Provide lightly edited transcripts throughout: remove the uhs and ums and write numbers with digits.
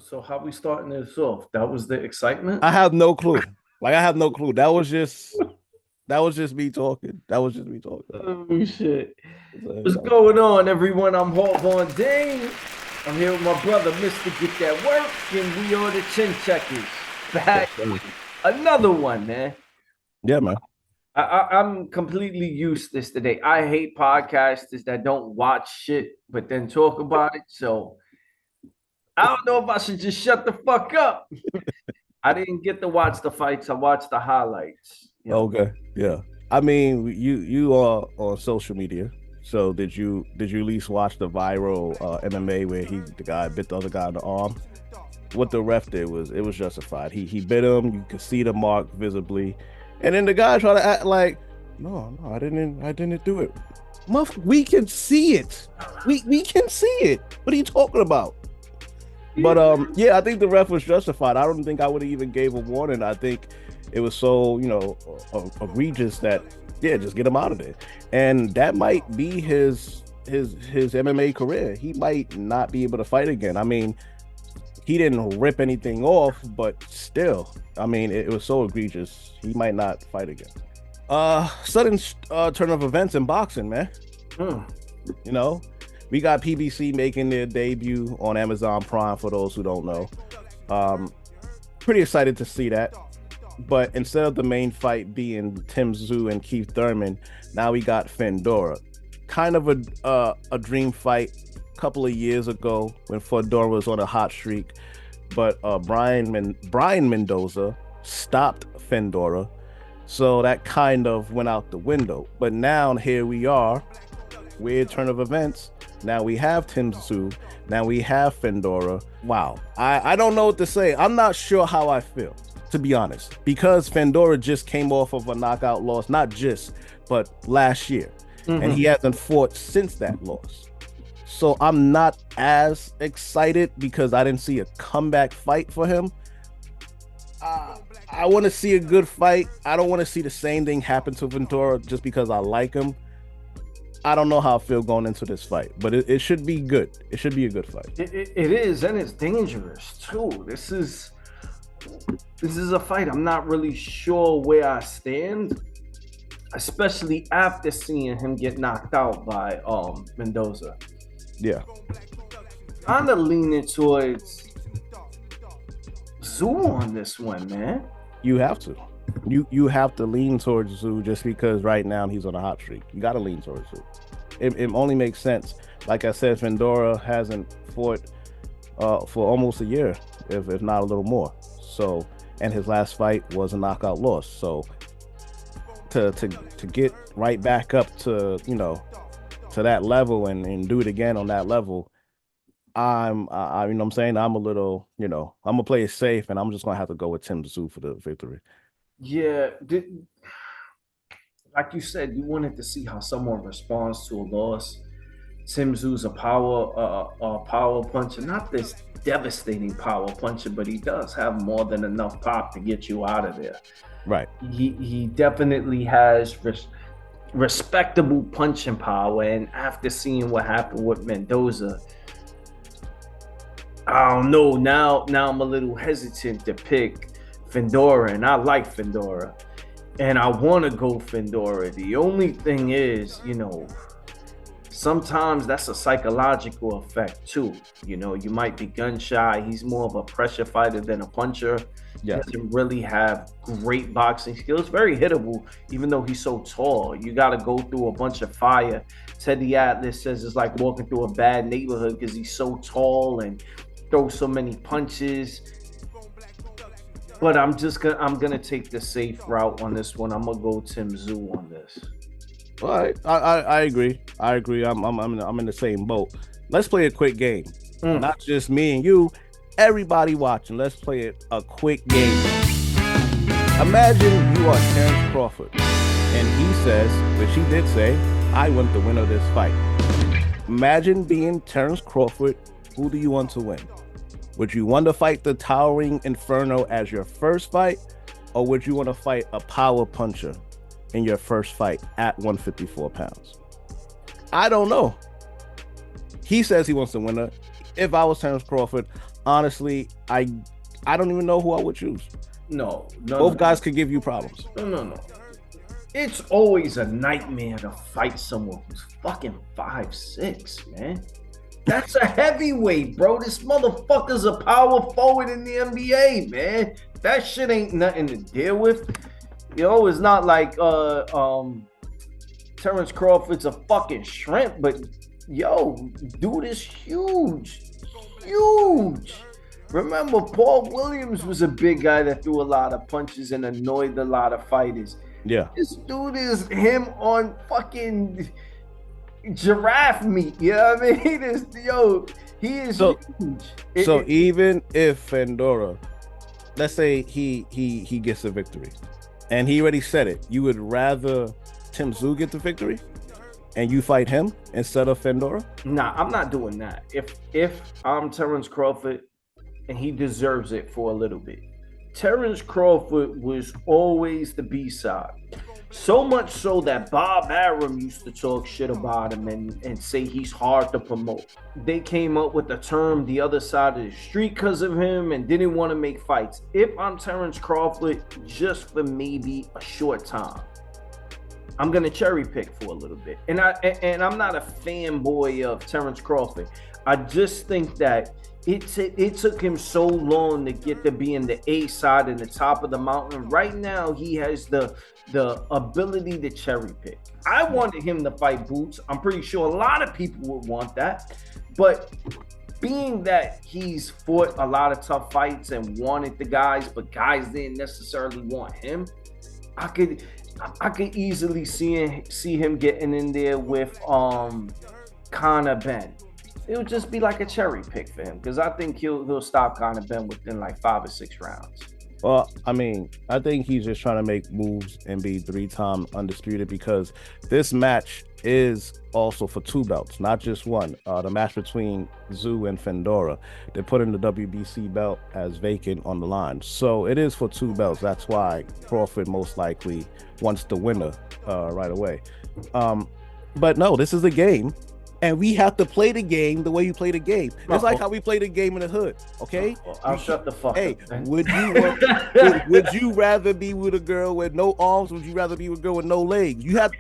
So how we starting this off? That was the excitement. I have no clue. Like I have no clue. That was just me talking. That was just me talking. Oh shit! So, What's going on, everyone? I'm Hawvon Dane. I'm here with my brother, Mister Get That Work, and we are the Chin Checkers. yes, Back, sir. another one, man. Yeah, man. I'm completely useless today. I hate podcasters that don't watch shit but then talk about it. So I don't know if I should just shut the fuck up. I didn't get to watch the fights. I watched the highlights. Okay. Yeah. I mean, you are on social media. So did you at least watch the viral MMA where the guy bit the other guy in the arm? What the ref did was it was justified. He bit him. You could see the mark visibly, and then the guy tried to act like, no, I didn't do it. We can see it. We can see it. What are you talking about? But yeah, I think the ref was justified. I don't think I would have even gave a warning. I think it was so egregious that yeah, just get him out of there. And that might be his MMA career. He might not be able to fight again. I mean, he didn't rip anything off, but still, I mean, it was so egregious. He might not fight again. Sudden turn of events in boxing, man. Hmm. You know, we got PBC making their debut on Amazon Prime. For those who don't know, pretty excited to see that. But instead of the main fight being Tszyu and Keith Thurman, now we got Fundora. Kind of a dream fight a couple of years ago when Fundora was on a hot streak, but Brian Mendoza stopped Fundora, so that kind of went out the window. But now here we are, weird turn of events. Now we have Tszyu. Now we have Fundora. Wow, I don't know what to say. I'm not sure how I feel, to be honest, because Fundora just came off of a knockout loss, not just, but last year. And he hasn't fought since that loss. So I'm not as excited because I didn't see a comeback fight for him. I want to see a good fight. I don't want to see the same thing happen to Ventura just because I like him. I don't know how I feel going into this fight, but it should be good. It should be a good fight. It is, and it's dangerous too. This is a fight. I'm not really sure where I stand, especially after seeing him get knocked out by Mendoza. Yeah. Kind of leaning towards Tszyu on this one, man. You have to. You have to lean towards Tszyu just because right now he's on a hot streak. You got to lean towards Tszyu. It only makes sense. Like I said, Fundora hasn't fought for almost a year, if not a little more. So, and his last fight was a knockout loss. So, to get right back up to to that level and do it again on that level, I you know what I'm saying, I'm a little, I'm gonna play it safe, and I'm just gonna have to go with Tszyu for the victory. Yeah, like you said, you wanted to see how someone responds to a loss. Tszyu's a power puncher, not this devastating power puncher, but he does have more than enough pop to get you out of there. Right. He definitely has respectable punching power, and after seeing what happened with Mendoza, I don't know. Now I'm a little hesitant to pick Fundora, and I like Fundora, and I want to go Fundora. The only thing is, sometimes that's a psychological effect too. You might be gun shy. He's more of a pressure fighter than a puncher. Yeah. Doesn't really have great boxing skills. Very hittable, even though he's so tall. You got to go through a bunch of fire. Teddy Atlas says it's like walking through a bad neighborhood because he's so tall and throws so many punches. But I'm gonna take the safe route on this one. I'm gonna go Tszyu on this. All right, I agree. I'm in the same boat. Let's play a quick game. Not just me and you, everybody watching. Let's play a quick game. Imagine you are Terrence Crawford, and he says, which he did say, I want the winner of this fight. Imagine being Terrence Crawford. Who do you want to win? Would you want to fight the towering Inferno as your first fight, or would you want to fight a power puncher in your first fight at 154 pounds? I don't know. He says he wants to win it. If I was Terrence Crawford, honestly, I don't even know who I would choose. No, Both guys could give you problems. No. It's always a nightmare to fight someone who's fucking 5'6", man. That's a heavyweight, bro. This motherfucker's a power forward in the NBA, man. That shit ain't nothing to deal with. Yo, it's not like Terrence Crawford's a fucking shrimp, but yo, dude is huge. Remember, Paul Williams was a big guy that threw a lot of punches and annoyed a lot of fighters. Yeah. This dude is him on fucking giraffe meat. You know what I mean? He is huge. So even if Fundora, let's say he gets a victory, and he already said it, you would rather Tszyu get the victory and you fight him instead of Fundora? Nah, I'm not doing that. If I'm Terrence Crawford and he deserves it for a little bit. Terrence Crawford was always the B-side. So much so that Bob Arum used to talk shit about him and say he's hard to promote. They came up with the term the other side of the street because of him and didn't want to make fights. If I'm Terrence Crawford, just for maybe a short time, I'm gonna cherry pick for a little bit. And I'm not a fanboy of Terrence Crawford. I just think that it took him so long to get to be in the A side and the top of the mountain. Right now, he has the ability to cherry pick. I wanted him to fight Boots. I'm pretty sure a lot of people would want that. But being that he's fought a lot of tough fights and wanted the guys, but guys didn't necessarily want him, I could easily see him getting in there with Conor Ben. It'll just be like a cherry pick for him because I think he'll stop Conor Ben within like 5 or 6 rounds. Well, I mean, I think he's just trying to make moves and be 3-time undisputed because this match is also for 2 belts, not just one. The match between Tszyu and Fundora, they're putting the WBC belt as vacant on the line. So it is for 2 belts. That's why Crawford most likely wants the winner right away. But no, this is a game. And we have to play the game the way you play the game. It's like how we play the game in the hood, okay? I'll shut the fuck up. Man. Would you rather be with a girl with no arms? Would you rather be with a girl with no legs? You have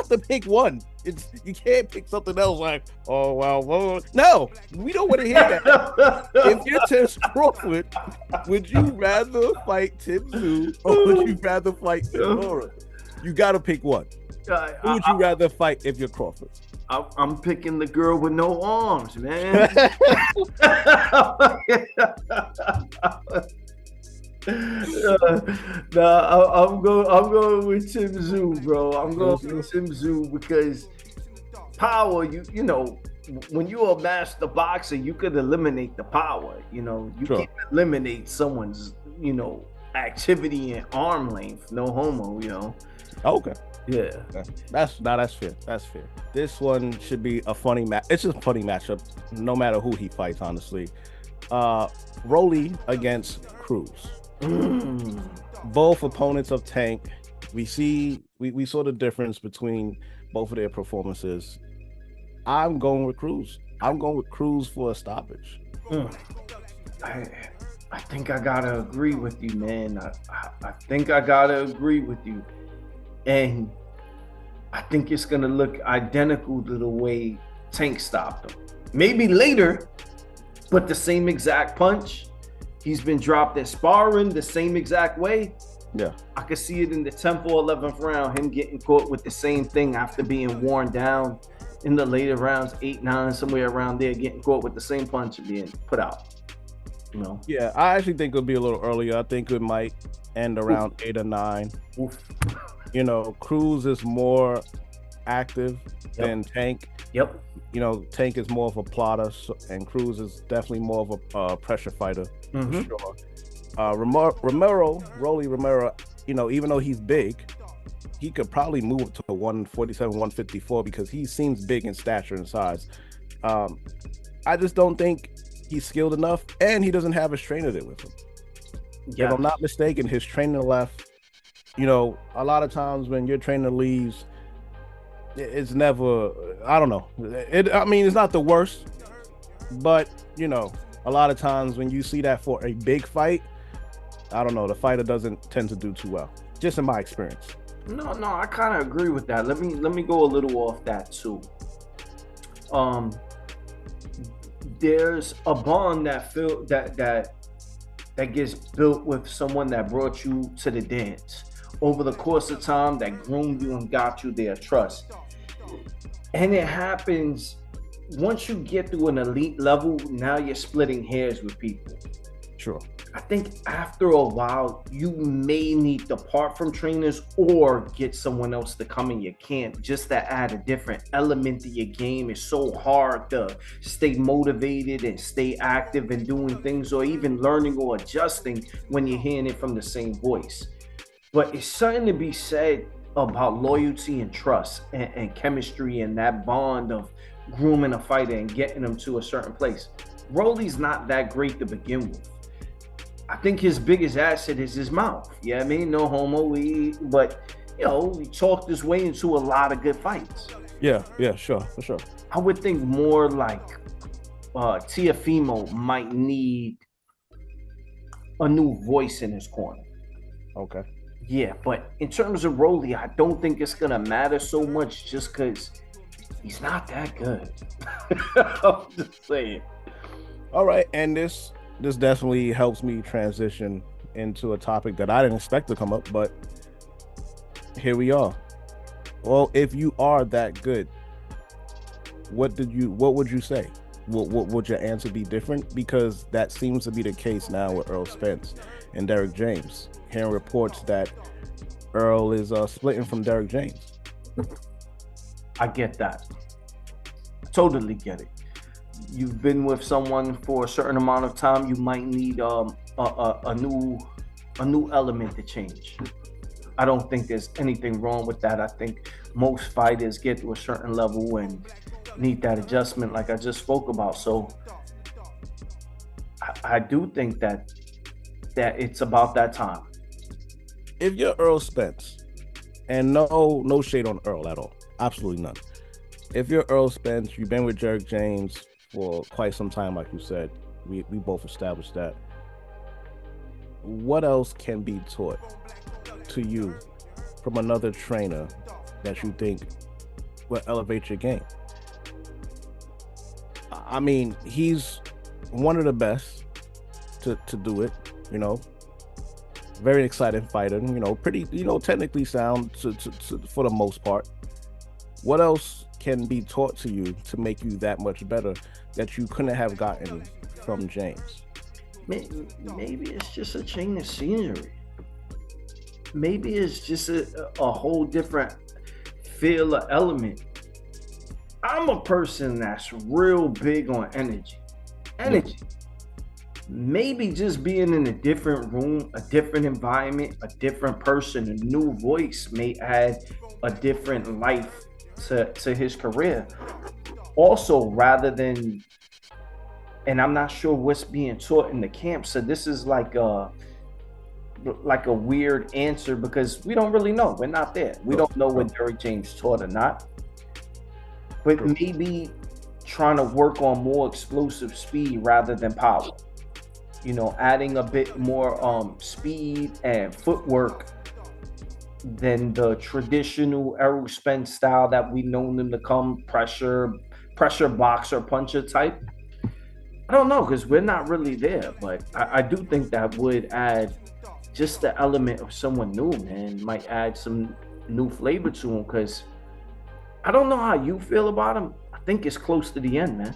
to pick one. You can't pick something else like, oh well. No, we don't want to hear that. If you're Terrence Crawford, would you rather fight Tszyu or would you rather fight Fundora? You got to pick one. Who would you rather fight if you're Crawford? I'm picking the girl with no arms, man. I'm going with Tszyu, bro. I'm going with Tszyu because power. You know, when you're a master boxer, you could eliminate the power. You know, you can't eliminate someone's activity and arm length. No homo. You know. Okay. Yeah, that's fair. That's fair. This one should be a funny match. It's just a funny matchup, no matter who he fights. Honestly, Rolly against Cruz. Both opponents of Tank. We saw the difference between both of their performances. I'm going with Cruz. I'm going with Cruz for a stoppage. I think I gotta agree with you, man. I think I gotta agree with you. And I think it's going to look identical to the way Tank stopped him. Maybe later, but the same exact punch. He's been dropped at sparring the same exact way. Yeah. I could see it in the 10th or 11th round, him getting caught with the same thing after being worn down in the later rounds, 8, 9, somewhere around there, getting caught with the same punch and being put out. You know? Yeah, I actually think it'll be a little earlier. I think it might end around 8 or 9. Oof. You know, Cruz is more active than Tank. Yep. You know, Tank is more of a plotter, and Cruz is definitely more of a pressure fighter, for sure. Rolly Romero, you know, even though he's big, he could probably move to 147, 154 because he seems big in stature and size. I just don't think he's skilled enough, and he doesn't have his trainer there with him. Yeah. If I'm not mistaken, his trainer left. You know, a lot of times when your trainer leaves, it's never, I don't know. I mean, it's not the worst, but, you know, a lot of times when you see that for a big fight, I don't know, the fighter doesn't tend to do too well, just in my experience. No, I kind of agree with that. Let me go a little off that too. There's a bond that gets built with someone that brought you to the dance over the course of time, that groomed you and got you their trust. And it happens once you get through an elite level. Now you're splitting hairs with people. Sure. I think after a while, you may need to part from trainers or get someone else to come in your camp just to add a different element to your game. It's so hard to stay motivated and stay active and doing things, or even learning or adjusting when you're hearing it from the same voice. But it's something to be said about loyalty and trust and chemistry and that bond of grooming a fighter and getting them to a certain place. Rolly's not that great to begin with. I think his biggest asset is his mouth. Yeah, I mean, no homo, but he talked his way into a lot of good fights. Yeah, sure, for sure. I would think more like Tiafimo might need a new voice in his corner. Okay. Yeah, but in terms of Rolly, I don't think it's gonna matter so much just because he's not that good. I'm just saying. All right, and this definitely helps me transition into a topic that I didn't expect to come up, but here we are. Well, if you are that good, what would you say? What would your answer be different? Because that seems to be the case now with Errol Spence and Derrick James. Hearing reports that Earl is splitting from Derrick James. I get that. Totally get it. You've been with someone for a certain amount of time, you might need a new element to change. I don't think there's anything wrong with that. I think most fighters get to a certain level and need that adjustment like I just spoke about. So I do think that it's about that time. If you're Earl Spence, and no shade on Earl at all, absolutely none. If you're Earl Spence, you've been with Derrick James for quite some time, like you said, we both established that. What else can be taught to you from another trainer that you think will elevate your game? I mean, he's one of the best to do it, very exciting fighter, pretty, technically sound to for the most part. What else can be taught to you to make you that much better that you couldn't have gotten from James? Maybe it's just a change of scenery. Maybe it's just a whole different feel or element. I'm a person that's real big on energy. Maybe just being in a different room, a different environment, a different person, a new voice may add a different life to his career. Also, rather than, and I'm not sure what's being taught in the camp, so this is like a weird answer because we don't really know. We're not there. We don't know what Derrick James taught or not. But maybe trying to work on more explosive speed rather than power. Adding a bit more speed and footwork than the traditional Errol Spence style that we've known them to come, pressure boxer, puncher type. I don't know, because we're not really there, but I do think that would add just the element of someone new, man. Might add some new flavor to him, because I don't know how you feel about him. I think it's close to the end, man.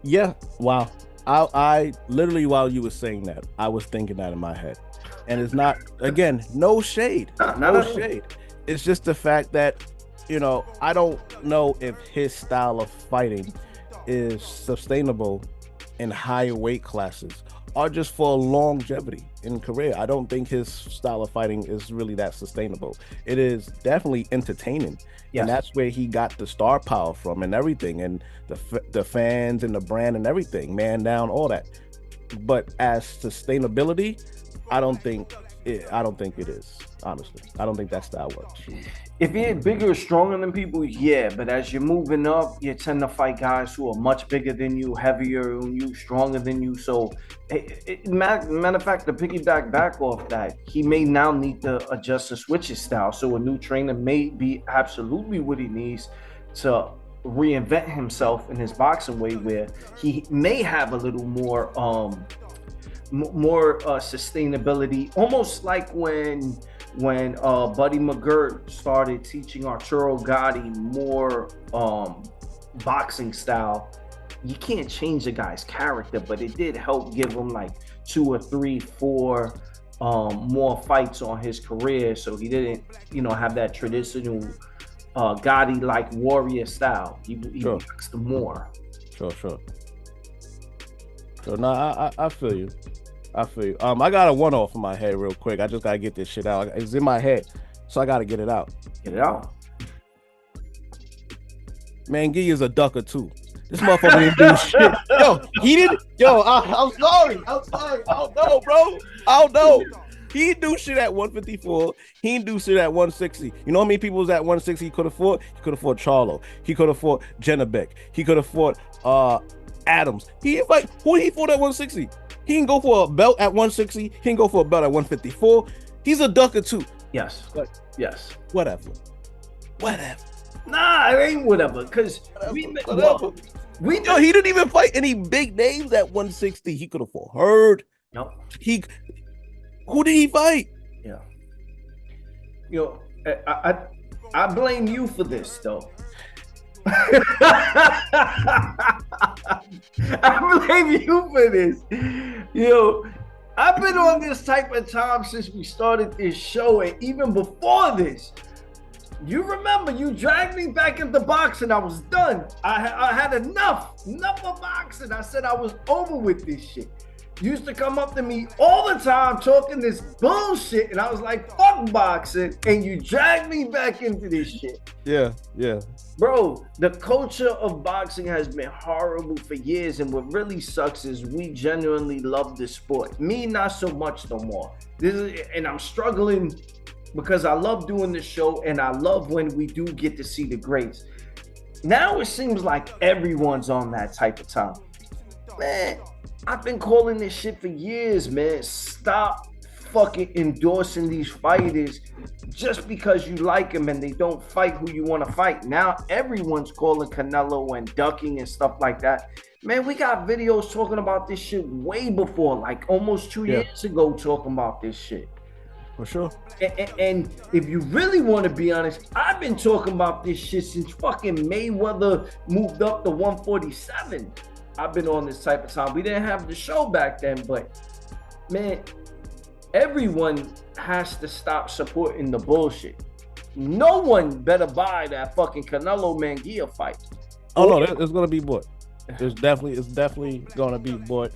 Yeah, wow. I literally, while you were saying that, I was thinking that in my head. And it's not, again, no shade. No shade. It's just the fact that, I don't know if his style of fighting is sustainable in higher weight classes or just for longevity in career. I don't think his style of fighting is really that sustainable. It is definitely entertaining. Yes. And that's where he got the star power from and everything, and the fans and the brand and everything, man down, all that. But as sustainability, I don't think I don't think it is. Honestly, I don't think that style works. If you're bigger or stronger than people, yeah. But as you're moving up, you tend to fight guys who are much bigger than you, heavier than you, stronger than you. So, matter of fact, to piggyback back off that, he may now need to adjust and switch his style. So a new trainer may be absolutely what he needs to reinvent himself in his boxing way, where he may have a little more sustainability, almost like when Buddy McGirt started teaching Arturo Gatti more boxing style. You can't change a guy's character, but it did help give him like 2 or 3, 4 more fights on his career, so he didn't, have that traditional Gotti like warrior style. He Sure. boxed more. Sure. So no, I feel you. I got a one off in my head real quick. I just gotta get this shit out. It's in my head, so I gotta get it out. Get it out. Manguilla's a ducker too. This motherfucker didn't do shit. Yo, he didn't. Yo, I'm sorry. I don't know, bro. I don't know. He didn't do shit at 154. He didn't do shit at 160. You know how many people was at 160 he could have fought? He could have fought Charlo. He could have fought Jennebeck. He could have fought Adams. He didn't fight. Who did he fought at 160? He didn't go for a belt at 160. He didn't go for a belt at 154. He's a ducker too. Yes. But yes. Whatever. Nah, it ain't whatever. Because he didn't even fight any big names at 160. He could have fought Hurd. Nope. Who did he fight? Yeah. I blame you for this though. I blame you for this. I've been on this type of time since we started this show, and even before this. You remember you dragged me back into boxing. I was done. I had enough of boxing. I said I was over with this shit. You used to come up to me all the time talking this bullshit, and I was like, fuck boxing, and you dragged me back into this shit. Yeah. Bro, the culture of boxing has been horrible for years, and what really sucks is we genuinely love this sport. Me, not so much no more. And I'm struggling because I love doing this show, and I love when we do get to see the greats. Now it seems like everyone's on that type of time. Man, I've been calling this shit for years, man. Stop fucking endorsing these fighters just because you like them and they don't fight who you want to fight. Now everyone's calling Canelo and ducking and stuff like that. Man, we got videos talking about this shit way before, like almost 2 years ago, talking about this shit. For sure. And if you really want to be honest, I've been talking about this shit since fucking Mayweather moved up to 147. I've been on this type of time. We didn't have the show back then, but man, everyone has to stop supporting the bullshit. No one better buy that fucking Canelo Manguilla fight. Oh no, it's gonna be bought. It's definitely gonna be bought.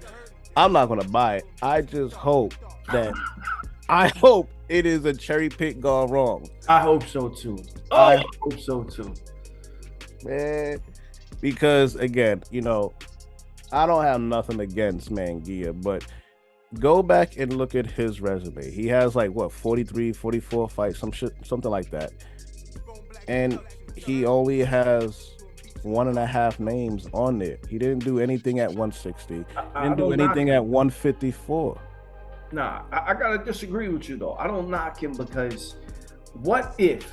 I'm not gonna buy it. I just hope that it is a cherry pick gone wrong. I hope so too. I hope so too. Man, because again, I don't have nothing against Manguilla, but go back and look at his resume. He has 43, 44 fights, something like that. And he only has 1.5 names on there. He didn't do anything at 160. Didn't do anything at 154. Nah, I gotta disagree with you though. I don't knock him because what if,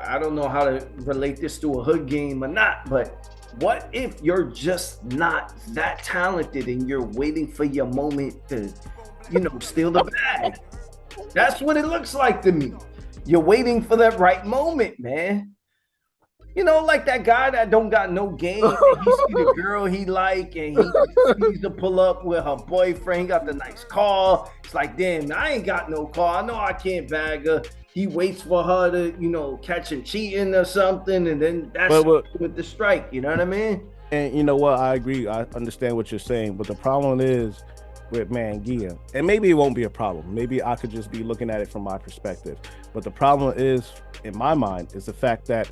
I don't know how to relate this to a hood game or not, but what if you're just not that talented and you're waiting for your moment to, steal the bag? That's what it looks like to me. You're waiting for that right moment, man. Like that guy that don't got no game. And he see the girl he like, and he needs to pull up with her boyfriend. He got the nice car. It's like, damn, I ain't got no car. I know I can't bag her. He waits for her to, catch him cheating or something, and then that's with the strike. You know what I mean? And you know what? I agree. I understand what you're saying, but the problem is with Manguilla, and maybe it won't be a problem. Maybe I could just be looking at it from my perspective. But the problem is, in my mind, is the fact that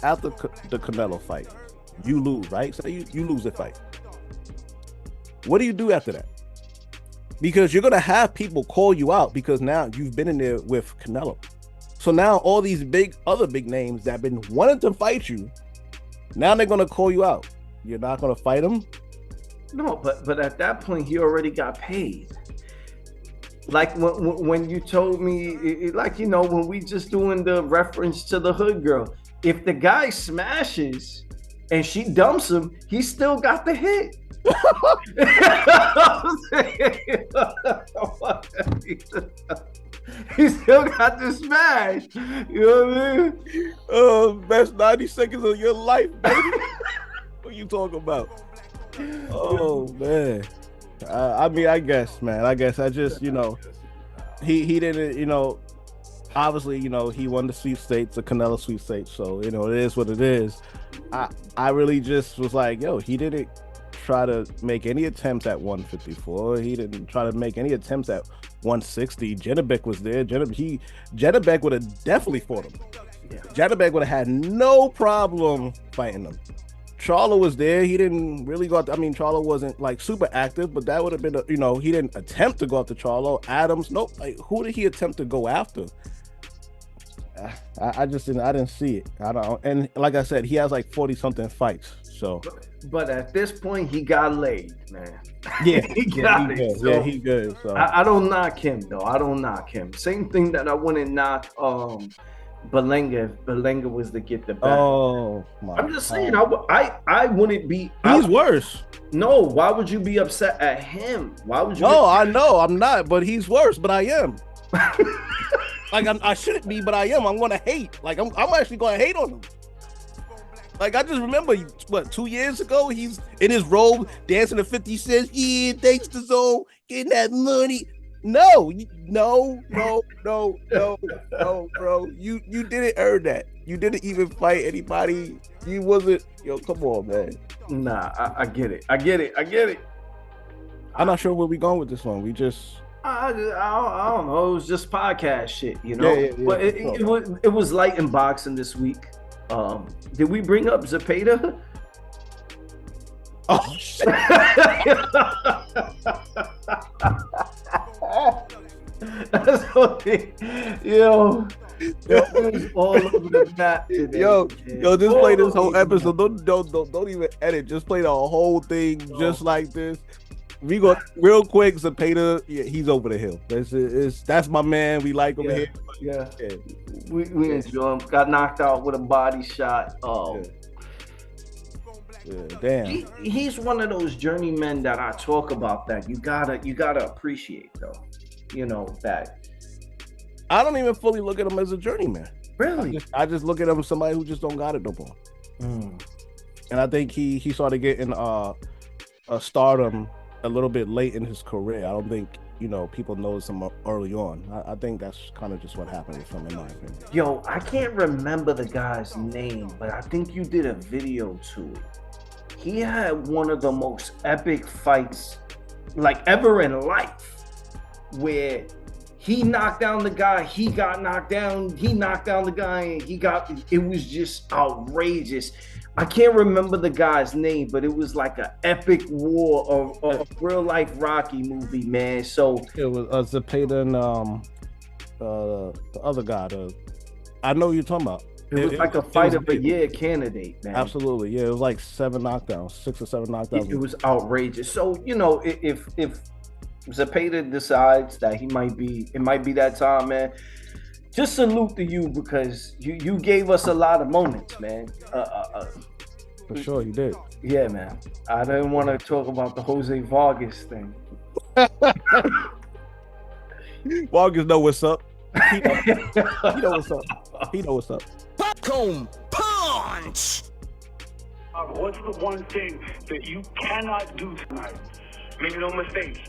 after the Canelo fight, you lose, right? So you lose the fight. What do you do after that? because you're gonna have people call you out because now you've been in there with Canelo. So now all these other big names that have been wanting to fight you, now they're gonna call you out. You're not gonna fight them? No, but at that point he already got paid. Like when you told me, like, you know, when we just doing the reference to the hood girl, if the guy smashes and she dumps him, he still got the hit. He still got the smash. You know what I mean? Best 90 seconds of your life, baby. What are you talking about? Oh man. I mean, I guess I just, you know, he didn't, you know, obviously, you know, he won the sweepstakes, the Canelo sweepstakes, so, you know, it is what it is. I really just was like, yo, he didn't try to make any attempts at 154. He didn't try to make any attempts at 160. Janibek was there. Janibek would have definitely fought him. Yeah. Janibek would have had no problem fighting him. Charlo was there. He didn't really go out. I mean, Charlo wasn't like super active, but that would have been, you know, he didn't attempt to go after Charlo. Adams, nope. Like, who did he attempt to go after? I didn't see it. I don't. And like I said, he has like 40 something fights. So, but at this point, he got laid, man. Yeah, he got it. Good. So yeah, he good. So I don't knock him though. I don't knock him. Same thing that I wouldn't knock Belenga. If Belenga was to get the back. Oh my! I'm just saying, I wouldn't be. He's worse. No, why would you be upset at him? Why would you? No, I know I'm not, but he's worse. But I am. Like I shouldn't be, but I am. I'm gonna hate. Like I'm actually gonna hate on him. Like I just remember, what, 2 years ago, he's in his robe dancing to 50 Cent. Yeah, thanks to Zone, getting that money. No, bro. You didn't earn that. You didn't even fight anybody. You wasn't. Yo, come on, man. Nah, I get it. I get it. I'm not sure where we going with this one. We just. I don't know. It was just podcast shit, you know. Yeah. But it was light in boxing this week. Did we bring up Zepeda? Oh shit! That's what yo, it was all over the map today. Yo, just play this whole episode. Don't even edit. Just play the whole thing just like this. We go real quick. Zepeda, yeah, he's over the hill. That's my man. We like him here. Yeah. We enjoy him. Got knocked out with a body shot. Yeah, damn. He's one of those journeymen that I talk about that you gotta appreciate though. You know that. I don't even fully look at him as a journeyman. Really? I just look at him as somebody who just don't got it no more. And I think he started getting a stardom a little bit late in his career. I don't think, you know, people noticed him early on. I think that's kind of just what happened with him, in my opinion. Yo, I can't remember the guy's name, but I think you did a video to it. He had one of the most epic fights like ever in life, where he knocked down the guy, he got knocked down, he knocked down the guy, and it was just outrageous. I can't remember the guy's name, but it was like an epic war of a real life Rocky movie, man. So it was Zepeda and the other guy. I know who you're talking about. It was like a fight of the year candidate, man. Absolutely, yeah. It was like 7 knockdowns, 6 or 7 knockdowns. It was outrageous. So, you know, if Zepeda decides that it might be that time, man, just salute to you, because you gave us a lot of moments, man. For sure, you did. Yeah, man. I didn't want to talk about the Jose Vargas thing. Vargas know what's up. He know what's up. He know what's up. Popcorn punch. What's the one thing that you cannot do tonight? Make no mistakes.